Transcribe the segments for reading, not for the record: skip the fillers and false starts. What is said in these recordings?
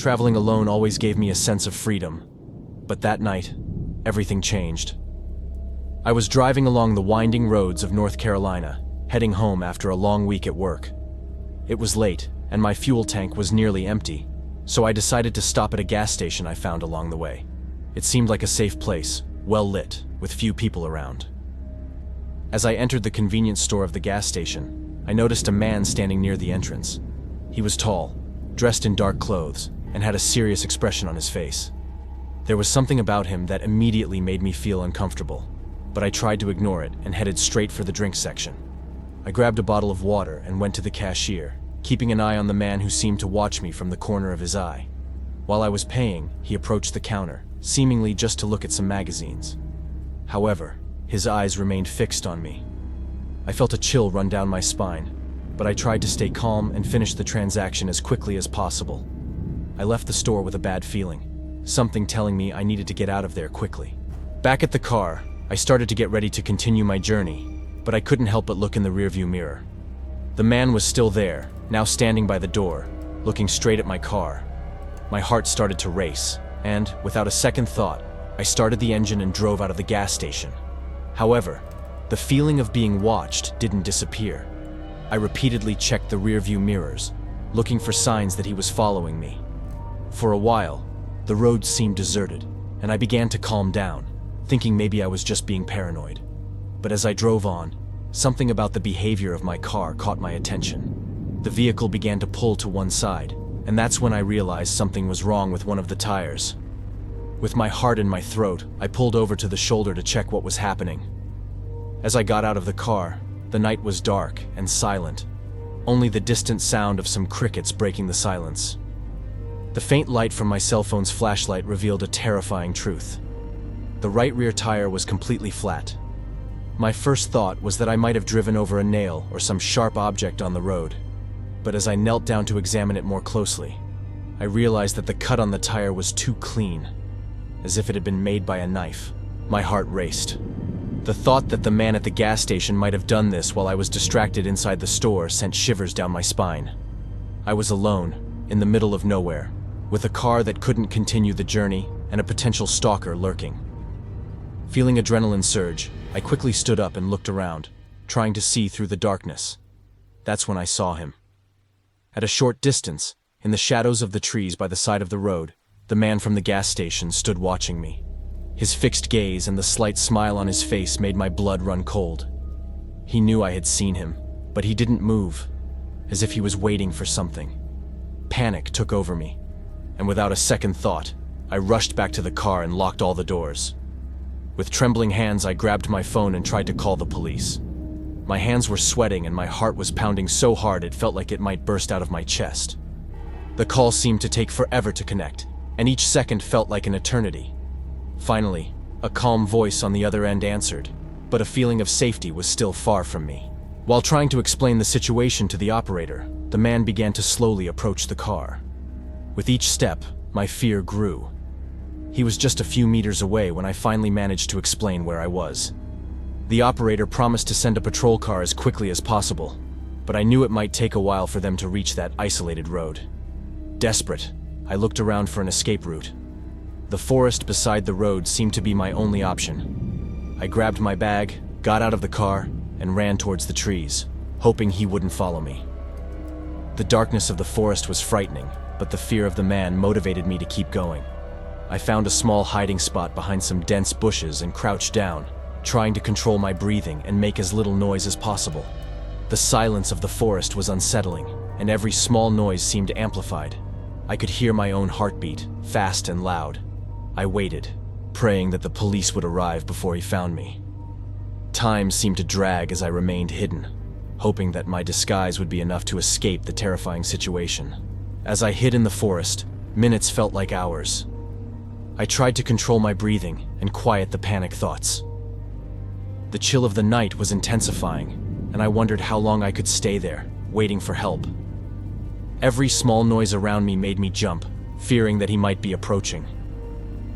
Traveling alone always gave me a sense of freedom. But that night, everything changed. I was driving along the winding roads of North Carolina, heading home after a long week at work. It was late, and my fuel tank was nearly empty, so I decided to stop at a gas station I found along the way. It seemed like a safe place, well lit, with few people around. As I entered the convenience store of the gas station, I noticed a man standing near the entrance. He was tall, dressed in dark clothes, and had a serious expression on his face. There was something about him that immediately made me feel uncomfortable, but I tried to ignore it and headed straight for the drink section. I grabbed a bottle of water and went to the cashier, keeping an eye on the man who seemed to watch me from the corner of his eye. While I was paying, he approached the counter, seemingly just to look at some magazines. However, his eyes remained fixed on me. I felt a chill run down my spine, but I tried to stay calm and finish the transaction as quickly as possible. I left the store with a bad feeling, something telling me I needed to get out of there quickly. Back at the car, I started to get ready to continue my journey, but I couldn't help but look in the rearview mirror. The man was still there, now standing by the door, looking straight at my car. My heart started to race, and, without a second thought, I started the engine and drove out of the gas station. However, the feeling of being watched didn't disappear. I repeatedly checked the rearview mirrors, looking for signs that he was following me. For a while, the road seemed deserted, and I began to calm down, thinking maybe I was just being paranoid. But as I drove on, something about the behavior of my car caught my attention. The vehicle began to pull to one side, and that's when I realized something was wrong with one of the tires. With my heart in my throat, I pulled over to the shoulder to check what was happening. As I got out of the car, the night was dark and silent, only the distant sound of some crickets breaking the silence. The faint light from my cell phone's flashlight revealed a terrifying truth. The right rear tire was completely flat. My first thought was that I might have driven over a nail or some sharp object on the road. But as I knelt down to examine it more closely, I realized that the cut on the tire was too clean, as if it had been made by a knife. My heart raced. The thought that the man at the gas station might have done this while I was distracted inside the store sent shivers down my spine. I was alone, in the middle of nowhere, with a car that couldn't continue the journey and a potential stalker lurking. Feeling adrenaline surge, I quickly stood up and looked around, trying to see through the darkness. That's when I saw him. At a short distance, in the shadows of the trees by the side of the road, the man from the gas station stood watching me. His fixed gaze and the slight smile on his face made my blood run cold. He knew I had seen him, but he didn't move, as if he was waiting for something. Panic took over me, and without a second thought, I rushed back to the car and locked all the doors. With trembling hands, I grabbed my phone and tried to call the police. My hands were sweating and my heart was pounding so hard it felt like it might burst out of my chest. The call seemed to take forever to connect, and each second felt like an eternity. Finally, a calm voice on the other end answered, but a feeling of safety was still far from me. While trying to explain the situation to the operator, the man began to slowly approach the car. With each step, my fear grew. He was just a few meters away when I finally managed to explain where I was. The operator promised to send a patrol car as quickly as possible, but I knew it might take a while for them to reach that isolated road. Desperate, I looked around for an escape route. The forest beside the road seemed to be my only option. I grabbed my bag, got out of the car, and ran towards the trees, hoping he wouldn't follow me. The darkness of the forest was frightening, but the fear of the man motivated me to keep going. I found a small hiding spot behind some dense bushes and crouched down, trying to control my breathing and make as little noise as possible. The silence of the forest was unsettling, and every small noise seemed amplified. I could hear my own heartbeat, fast and loud. I waited, praying that the police would arrive before he found me. Time seemed to drag as I remained hidden, hoping that my disguise would be enough to escape the terrifying situation. As I hid in the forest, minutes felt like hours. I tried to control my breathing and quiet the panic thoughts. The chill of the night was intensifying, and I wondered how long I could stay there, waiting for help. Every small noise around me made me jump, fearing that he might be approaching.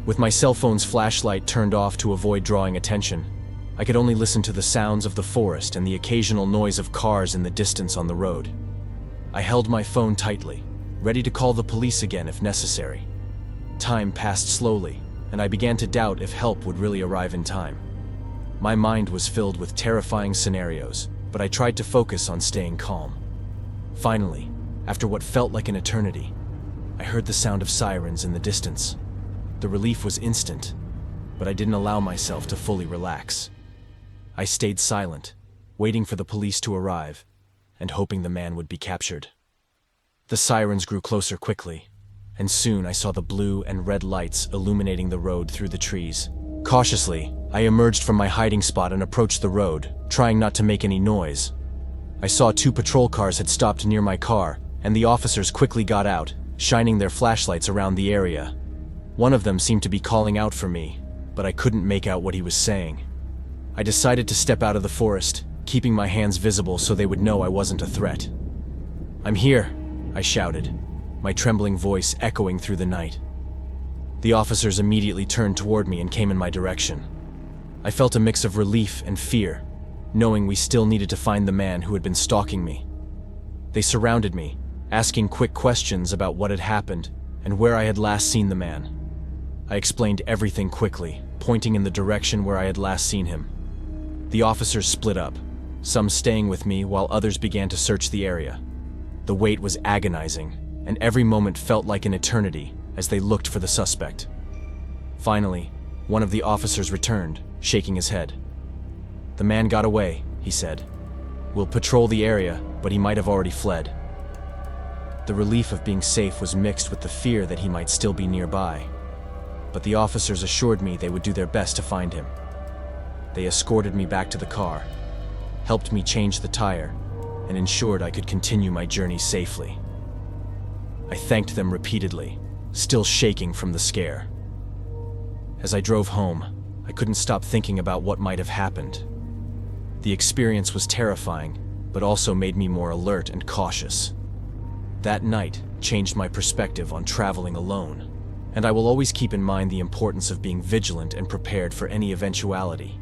With my cell phone's flashlight turned off to avoid drawing attention, I could only listen to the sounds of the forest and the occasional noise of cars in the distance on the road. I held my phone tightly, ready to call the police again if necessary. Time passed slowly, and I began to doubt if help would really arrive in time. My mind was filled with terrifying scenarios, but I tried to focus on staying calm. Finally, after what felt like an eternity, I heard the sound of sirens in the distance. The relief was instant, but I didn't allow myself to fully relax. I stayed silent, waiting for the police to arrive, and hoping the man would be captured. The sirens grew closer quickly, and soon I saw the blue and red lights illuminating the road through the trees. Cautiously, I emerged from my hiding spot and approached the road, trying not to make any noise. I saw 2 patrol cars had stopped near my car, and the officers quickly got out, shining their flashlights around the area. One of them seemed to be calling out for me, but I couldn't make out what he was saying. I decided to step out of the forest, keeping my hands visible so they would know I wasn't a threat. "I'm here," I shouted, my trembling voice echoing through the night. The officers immediately turned toward me and came in my direction. I felt a mix of relief and fear, knowing we still needed to find the man who had been stalking me. They surrounded me, asking quick questions about what had happened and where I had last seen the man. I explained everything quickly, pointing in the direction where I had last seen him. The officers split up, some staying with me while others began to search the area. The wait was agonizing, and every moment felt like an eternity as they looked for the suspect. Finally, one of the officers returned, shaking his head. "The man got away," he said. "We'll patrol the area, but he might have already fled." The relief of being safe was mixed with the fear that he might still be nearby. But the officers assured me they would do their best to find him. They escorted me back to the car, helped me change the tire, and ensured I could continue my journey safely. I thanked them repeatedly, still shaking from the scare. As I drove home, I couldn't stop thinking about what might have happened. The experience was terrifying, but also made me more alert and cautious. That night changed my perspective on traveling alone, and I will always keep in mind the importance of being vigilant and prepared for any eventuality.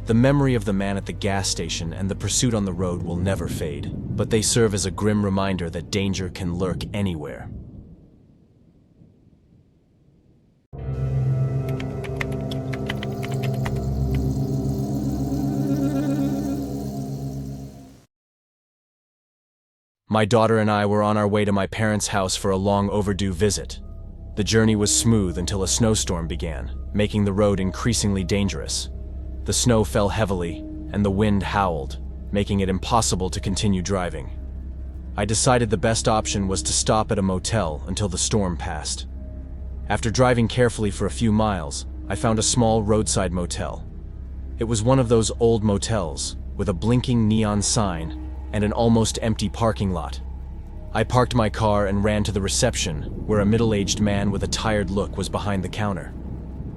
The memory of the man at the gas station and the pursuit on the road will never fade, but they serve as a grim reminder that danger can lurk anywhere. My daughter and I were on our way to my parents' house for a long overdue visit. The journey was smooth until a snowstorm began, making the road increasingly dangerous. The snow fell heavily, and the wind howled, making it impossible to continue driving. I decided the best option was to stop at a motel until the storm passed. After driving carefully for a few miles, I found a small roadside motel. It was one of those old motels, with a blinking neon sign and an almost empty parking lot. I parked my car and ran to the reception, where a middle-aged man with a tired look was behind the counter.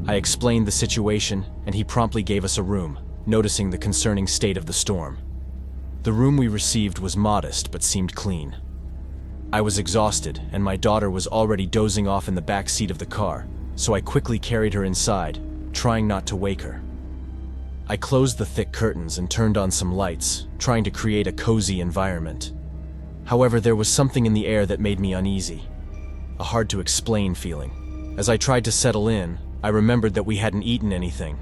I explained the situation, and he promptly gave us a room, noticing the concerning state of the storm. The room we received was modest but seemed clean. I was exhausted, and my daughter was already dozing off in the back seat of the car, so I quickly carried her inside, trying not to wake her. I closed the thick curtains and turned on some lights, trying to create a cozy environment. However, there was something in the air that made me uneasy, a hard-to-explain feeling. As I tried to settle in, I remembered that we hadn't eaten anything.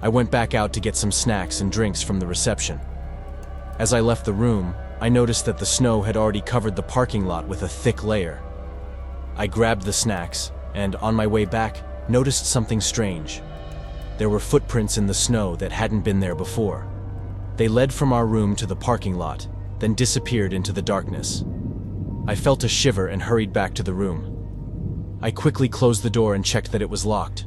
I went back out to get some snacks and drinks from the reception. As I left the room, I noticed that the snow had already covered the parking lot with a thick layer. I grabbed the snacks, and on my way back, noticed something strange. There were footprints in the snow that hadn't been there before. They led from our room to the parking lot, then disappeared into the darkness. I felt a shiver and hurried back to the room. I quickly closed the door and checked that it was locked.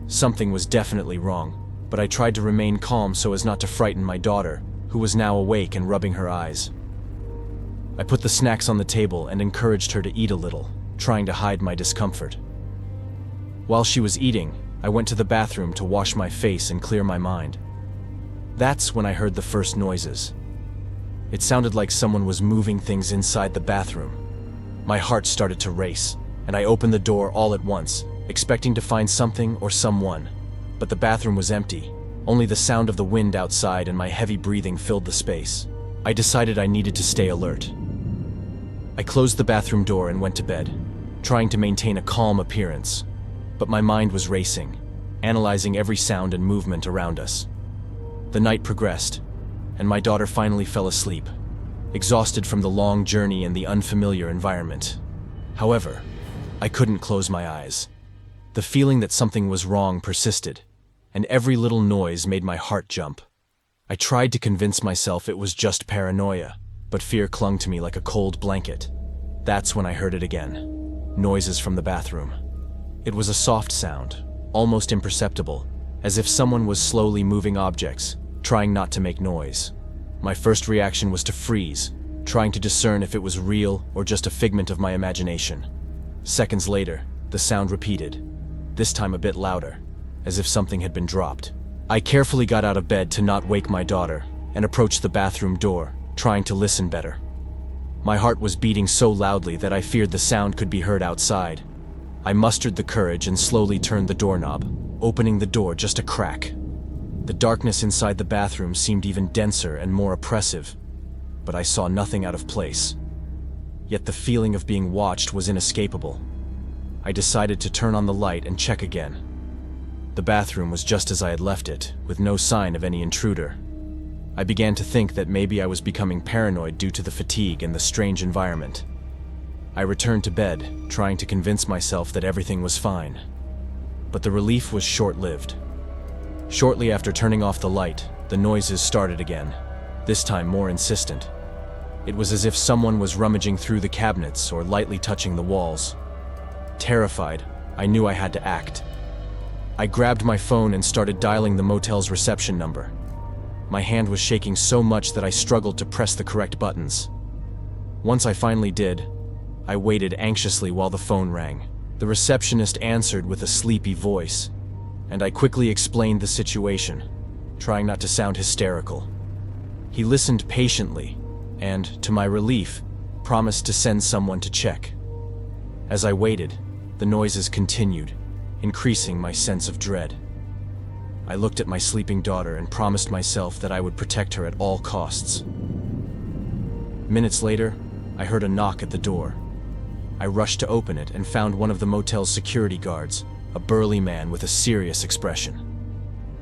Something was definitely wrong, but I tried to remain calm so as not to frighten my daughter, who was now awake and rubbing her eyes. I put the snacks on the table and encouraged her to eat a little, trying to hide my discomfort. While she was eating, I went to the bathroom to wash my face and clear my mind. That's when I heard the first noises. It sounded like someone was moving things inside the bathroom. My heart started to race, and I opened the door all at once, expecting to find something or someone. But the bathroom was empty. Only the sound of the wind outside and my heavy breathing filled the space. I decided I needed to stay alert. I closed the bathroom door and went to bed, trying to maintain a calm appearance. But my mind was racing, analyzing every sound and movement around us. The night progressed, and my daughter finally fell asleep, exhausted from the long journey and the unfamiliar environment. However, I couldn't close my eyes. The feeling that something was wrong persisted, and every little noise made my heart jump. I tried to convince myself it was just paranoia, but fear clung to me like a cold blanket. That's when I heard it again. Noises from the bathroom. It was a soft sound, almost imperceptible, as if someone was slowly moving objects, trying not to make noise. My first reaction was to freeze, trying to discern if it was real or just a figment of my imagination. Seconds later, the sound repeated, this time a bit louder, as if something had been dropped. I carefully got out of bed to not wake my daughter and approached the bathroom door, trying to listen better. My heart was beating so loudly that I feared the sound could be heard outside. I mustered the courage and slowly turned the doorknob, opening the door just a crack. The darkness inside the bathroom seemed even denser and more oppressive, but I saw nothing out of place. Yet the feeling of being watched was inescapable. I decided to turn on the light and check again. The bathroom was just as I had left it, with no sign of any intruder. I began to think that maybe I was becoming paranoid due to the fatigue and the strange environment. I returned to bed, trying to convince myself that everything was fine. But the relief was short-lived. Shortly after turning off the light, the noises started again, this time more insistent. It was as if someone was rummaging through the cabinets or lightly touching the walls. Terrified, I knew I had to act. I grabbed my phone and started dialing the motel's reception number. My hand was shaking so much that I struggled to press the correct buttons. Once I finally did, I waited anxiously while the phone rang. The receptionist answered with a sleepy voice, and I quickly explained the situation, trying not to sound hysterical. He listened patiently, and, to my relief, promised to send someone to check. As I waited, the noises continued, increasing my sense of dread. I looked at my sleeping daughter and promised myself that I would protect her at all costs. Minutes later, I heard a knock at the door. I rushed to open it and found one of the motel's security guards, a burly man with a serious expression.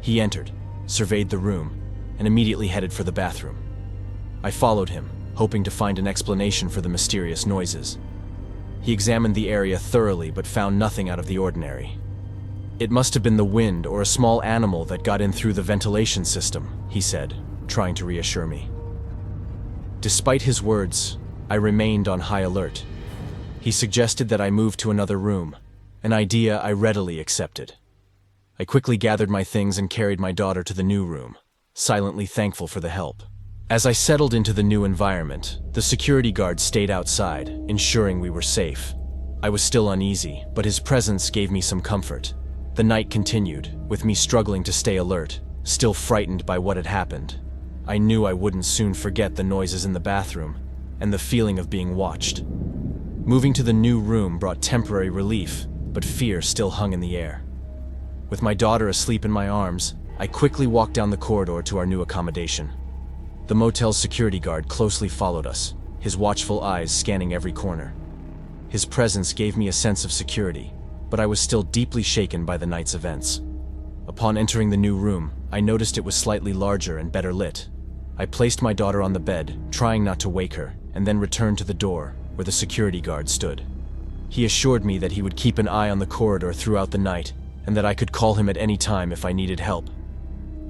He entered, surveyed the room, and immediately headed for the bathroom. I followed him, hoping to find an explanation for the mysterious noises. He examined the area thoroughly but found nothing out of the ordinary. It must have been the wind or a small animal that got in through the ventilation system, he said, trying to reassure me. Despite his words, I remained on high alert. He suggested that I move to another room, an idea I readily accepted. I quickly gathered my things and carried my daughter to the new room, silently thankful for the help. As I settled into the new environment, the security guard stayed outside, ensuring we were safe. I was still uneasy, but his presence gave me some comfort. The night continued, with me struggling to stay alert, still frightened by what had happened. I knew I wouldn't soon forget the noises in the bathroom and the feeling of being watched. Moving to the new room brought temporary relief, but fear still hung in the air. With my daughter asleep in my arms, I quickly walked down the corridor to our new accommodation. The motel's security guard closely followed us, his watchful eyes scanning every corner. His presence gave me a sense of security, but I was still deeply shaken by the night's events. Upon entering the new room, I noticed it was slightly larger and better lit. I placed my daughter on the bed, trying not to wake her, and then returned to the door, where the security guard stood. He assured me that he would keep an eye on the corridor throughout the night, and that I could call him at any time if I needed help.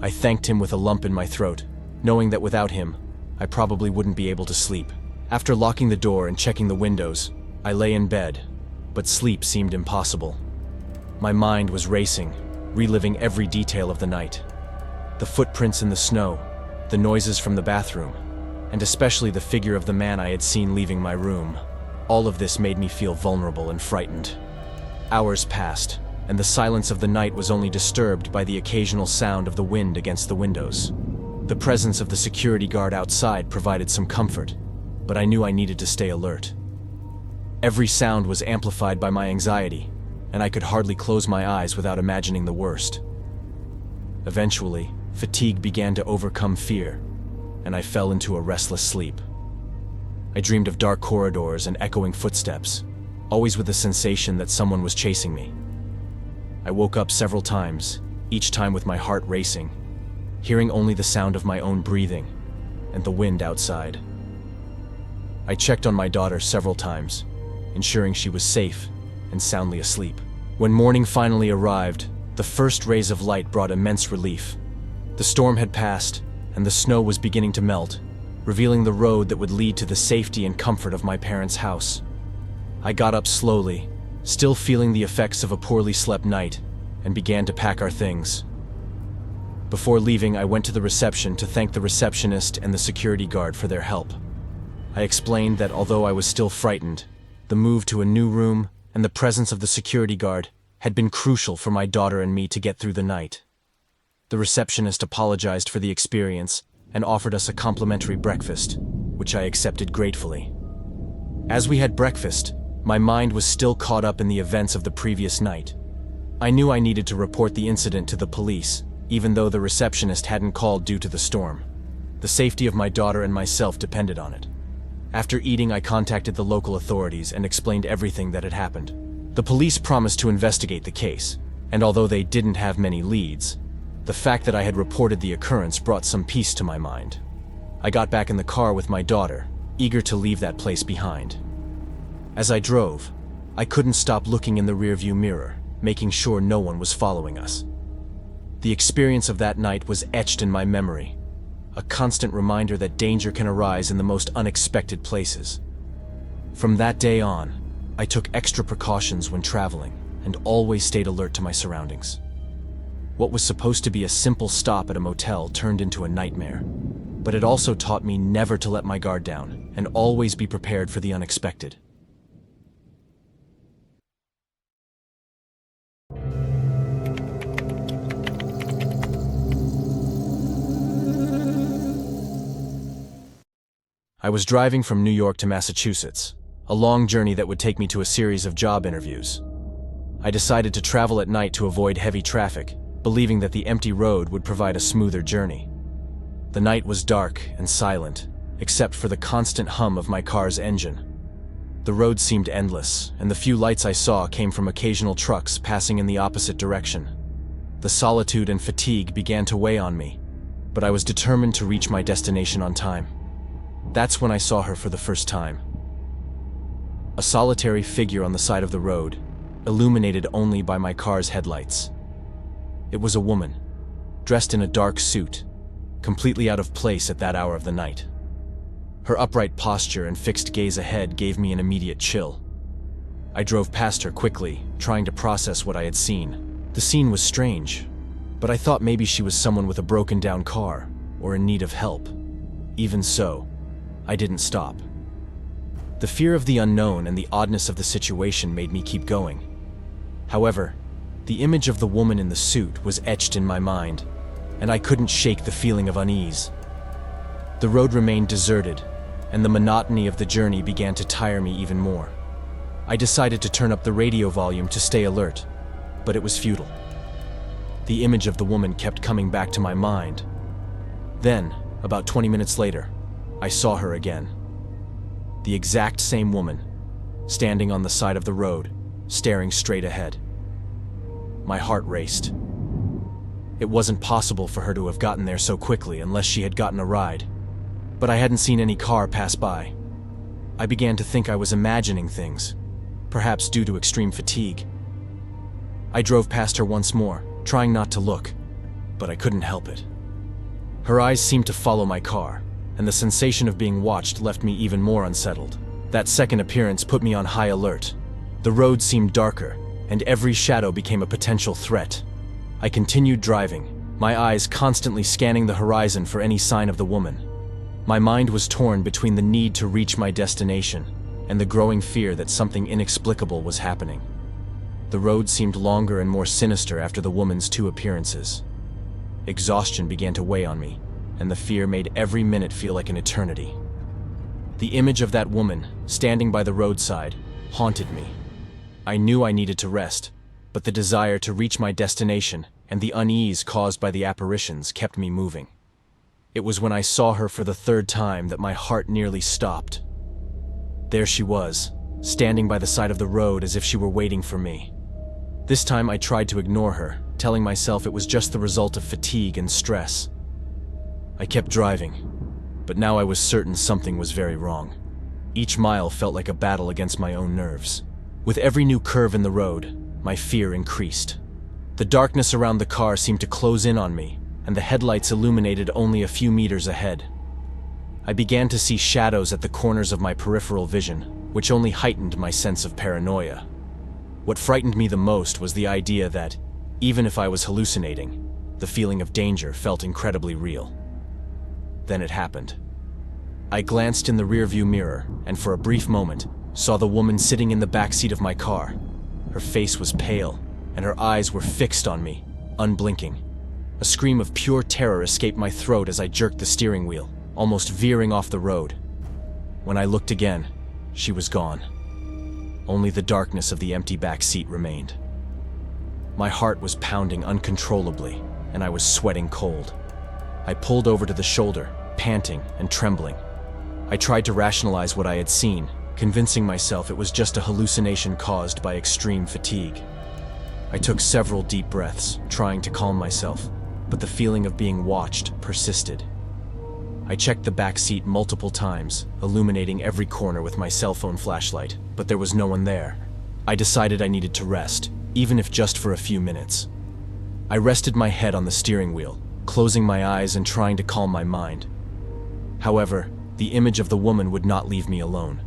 I thanked him with a lump in my throat, knowing that without him, I probably wouldn't be able to sleep. After locking the door and checking the windows, I lay in bed, but sleep seemed impossible. My mind was racing, reliving every detail of the night. The footprints in the snow, the noises from the bathroom, and especially the figure of the man I had seen leaving my room. All of this made me feel vulnerable and frightened. Hours passed, and the silence of the night was only disturbed by the occasional sound of the wind against the windows. The presence of the security guard outside provided some comfort, but I knew I needed to stay alert. Every sound was amplified by my anxiety, and I could hardly close my eyes without imagining the worst. Eventually, fatigue began to overcome fear, and I fell into a restless sleep. I dreamed of dark corridors and echoing footsteps, always with the sensation that someone was chasing me. I woke up several times, each time with my heart racing, hearing only the sound of my own breathing and the wind outside. I checked on my daughter several times, ensuring she was safe and soundly asleep. When morning finally arrived, the first rays of light brought immense relief. The storm had passed, and the snow was beginning to melt, revealing the road that would lead to the safety and comfort of my parents' house. I got up slowly, still feeling the effects of a poorly slept night, and began to pack our things. Before leaving, I went to the reception to thank the receptionist and the security guard for their help. I explained that although I was still frightened, the move to a new room and the presence of the security guard had been crucial for my daughter and me to get through the night. The receptionist apologized for the experience and offered us a complimentary breakfast, which I accepted gratefully. As we had breakfast, my mind was still caught up in the events of the previous night. I knew I needed to report the incident to the police, even though the receptionist hadn't called due to the storm. The safety of my daughter and myself depended on it. After eating, I contacted the local authorities and explained everything that had happened. The police promised to investigate the case, and although they didn't have many leads, the fact that I had reported the occurrence brought some peace to my mind. I got back in the car with my daughter, eager to leave that place behind. As I drove, I couldn't stop looking in the rearview mirror, making sure no one was following us. The experience of that night was etched in my memory, a constant reminder that danger can arise in the most unexpected places. From that day on, I took extra precautions when traveling and always stayed alert to my surroundings. What was supposed to be a simple stop at a motel turned into a nightmare, but it also taught me never to let my guard down and always be prepared for the unexpected. I was driving from New York to Massachusetts, a long journey that would take me to a series of job interviews. I decided to travel at night to avoid heavy traffic, believing that the empty road would provide a smoother journey. The night was dark and silent, except for the constant hum of my car's engine. The road seemed endless, and the few lights I saw came from occasional trucks passing in the opposite direction. The solitude and fatigue began to weigh on me, but I was determined to reach my destination on time. That's when I saw her for the first time. A solitary figure on the side of the road, illuminated only by my car's headlights. It was a woman, dressed in a dark suit, completely out of place at that hour of the night. Her upright posture and fixed gaze ahead gave me an immediate chill. I drove past her quickly, trying to process what I had seen. The scene was strange, but I thought maybe she was someone with a broken-down car or in need of help. Even so, I didn't stop. The fear of the unknown and the oddness of the situation made me keep going. However, the image of the woman in the suit was etched in my mind, and I couldn't shake the feeling of unease. The road remained deserted, and the monotony of the journey began to tire me even more. I decided to turn up the radio volume to stay alert, but it was futile. The image of the woman kept coming back to my mind. Then, about 20 minutes later, I saw her again. The exact same woman, standing on the side of the road, staring straight ahead. My heart raced. It wasn't possible for her to have gotten there so quickly unless she had gotten a ride, but I hadn't seen any car pass by. I began to think I was imagining things, perhaps due to extreme fatigue. I drove past her once more, trying not to look, but I couldn't help it. Her eyes seemed to follow my car, and the sensation of being watched left me even more unsettled. That second appearance put me on high alert. The road seemed darker, and every shadow became a potential threat. I continued driving, my eyes constantly scanning the horizon for any sign of the woman. My mind was torn between the need to reach my destination and the growing fear that something inexplicable was happening. The road seemed longer and more sinister after the woman's two appearances. Exhaustion began to weigh on me, and the fear made every minute feel like an eternity. The image of that woman, standing by the roadside, haunted me. I knew I needed to rest, but the desire to reach my destination and the unease caused by the apparitions kept me moving. It was when I saw her for the third time that my heart nearly stopped. There she was, standing by the side of the road as if she were waiting for me. This time I tried to ignore her, telling myself it was just the result of fatigue and stress. I kept driving, but now I was certain something was very wrong. Each mile felt like a battle against my own nerves. With every new curve in the road, my fear increased. The darkness around the car seemed to close in on me, and the headlights illuminated only a few meters ahead. I began to see shadows at the corners of my peripheral vision, which only heightened my sense of paranoia. What frightened me the most was the idea that, even if I was hallucinating, the feeling of danger felt incredibly real. Then it happened. I glanced in the rearview mirror and for a brief moment saw the woman sitting in the back seat of my car. Her face was pale and her eyes were fixed on me, unblinking. A scream of pure terror escaped my throat as I jerked the steering wheel, almost veering off the road. When I looked again, she was gone. Only the darkness of the empty back seat remained. My heart was pounding uncontrollably, and I was sweating cold. I pulled over to the shoulder, panting and trembling. I tried to rationalize what I had seen, convincing myself it was just a hallucination caused by extreme fatigue. I took several deep breaths, trying to calm myself, but the feeling of being watched persisted. I checked the back seat multiple times, illuminating every corner with my cell phone flashlight, but there was no one there. I decided I needed to rest, even if just for a few minutes. I rested my head on the steering wheel, closing my eyes and trying to calm my mind. However, the image of the woman would not leave me alone.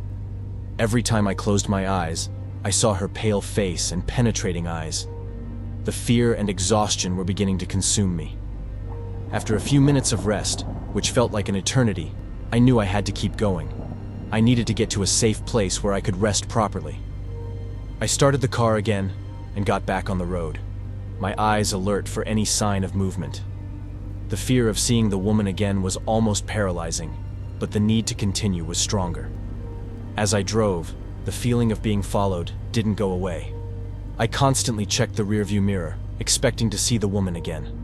Every time I closed my eyes, I saw her pale face and penetrating eyes. The fear and exhaustion were beginning to consume me. After a few minutes of rest, which felt like an eternity, I knew I had to keep going. I needed to get to a safe place where I could rest properly. I started the car again and got back on the road, my eyes alert for any sign of movement. The fear of seeing the woman again was almost paralyzing, but the need to continue was stronger. As I drove, the feeling of being followed didn't go away. I constantly checked the rearview mirror, expecting to see the woman again.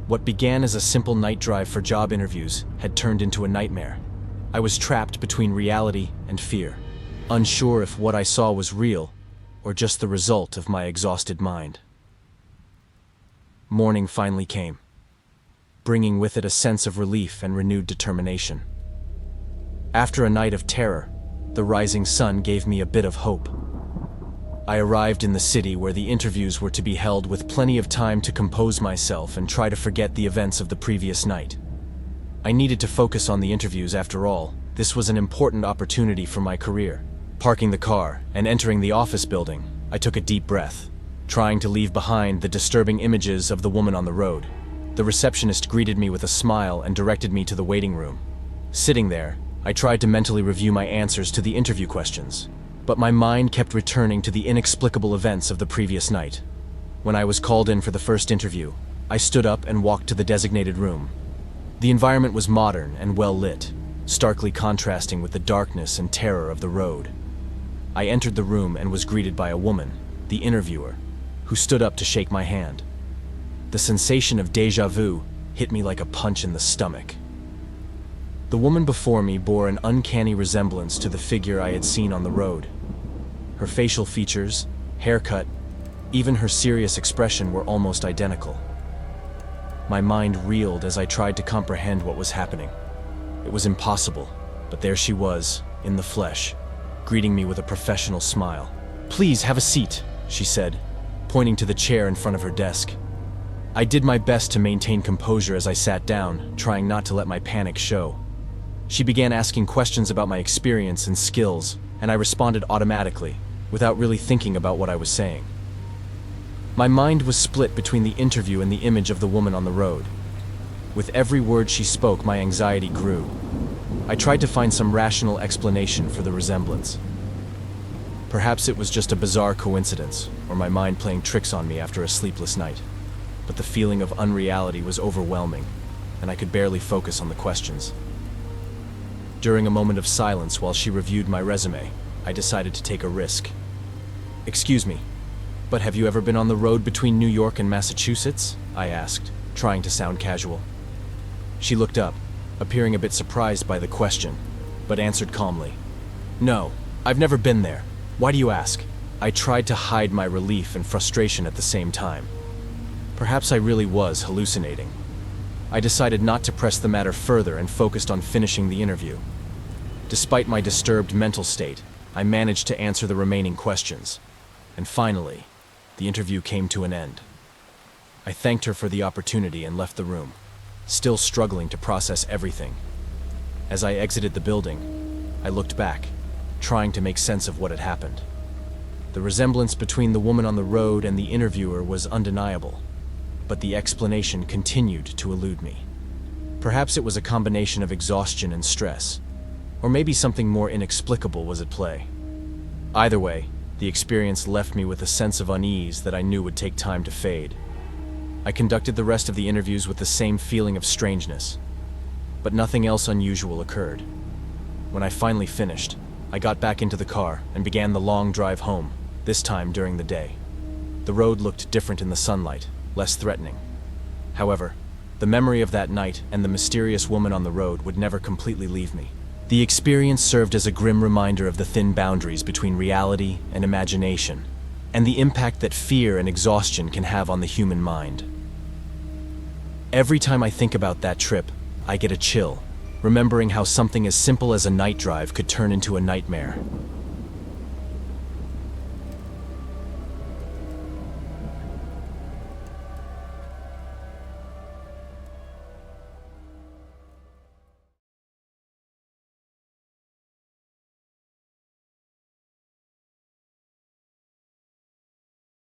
What began as a simple night drive for job interviews had turned into a nightmare. I was trapped between reality and fear, unsure if what I saw was real or just the result of my exhausted mind. Morning finally came, bringing with it a sense of relief and renewed determination. After a night of terror, the rising sun gave me a bit of hope. I arrived in the city where the interviews were to be held with plenty of time to compose myself and try to forget the events of the previous night. I needed to focus on the interviews after all. This was an important opportunity for my career. Parking the car and entering the office building, I took a deep breath, trying to leave behind the disturbing images of the woman on the road. The receptionist greeted me with a smile and directed me to the waiting room. Sitting there, I tried to mentally review my answers to the interview questions, but my mind kept returning to the inexplicable events of the previous night. When I was called in for the first interview, I stood up and walked to the designated room. The environment was modern and well lit, starkly contrasting with the darkness and terror of the road. I entered the room and was greeted by a woman, the interviewer, who stood up to shake my hand. The sensation of déjà vu hit me like a punch in the stomach. The woman before me bore an uncanny resemblance to the figure I had seen on the road. Her facial features, haircut, even her serious expression were almost identical. My mind reeled as I tried to comprehend what was happening. It was impossible, but there she was, in the flesh, greeting me with a professional smile. "Please have a seat," she said, pointing to the chair in front of her desk. I did my best to maintain composure as I sat down, trying not to let my panic show. She began asking questions about my experience and skills, and I responded automatically, without really thinking about what I was saying. My mind was split between the interview and the image of the woman on the road. With every word she spoke, my anxiety grew. I tried to find some rational explanation for the resemblance. Perhaps it was just a bizarre coincidence, or my mind playing tricks on me after a sleepless night. But the feeling of unreality was overwhelming, and I could barely focus on the questions. During a moment of silence while she reviewed my resume, I decided to take a risk. "Excuse me, but have you ever been on the road between New York and Massachusetts?" I asked, trying to sound casual. She looked up, appearing a bit surprised by the question, but answered calmly, "No, I've never been there. Why do you ask? I tried to hide my relief and frustration at the same time. Perhaps I really was hallucinating. I decided not to press the matter further and focused on finishing the interview. Despite my disturbed mental state, I managed to answer the remaining questions. And finally, the interview came to an end. I thanked her for the opportunity and left the room, still struggling to process everything. As I exited the building, I looked back, trying to make sense of what had happened. The resemblance between the woman on the road and the interviewer was undeniable, but the explanation continued to elude me. Perhaps it was a combination of exhaustion and stress, or maybe something more inexplicable was at play. Either way, the experience left me with a sense of unease that I knew would take time to fade. I conducted the rest of the interviews with the same feeling of strangeness, but nothing else unusual occurred. When I finally finished, I got back into the car and began the long drive home, this time during the day. The road looked different in the sunlight, less threatening. However, the memory of that night and the mysterious woman on the road would never completely leave me. The experience served as a grim reminder of the thin boundaries between reality and imagination, and the impact that fear and exhaustion can have on the human mind. Every time I think about that trip, I get a chill, remembering how something as simple as a night drive could turn into a nightmare.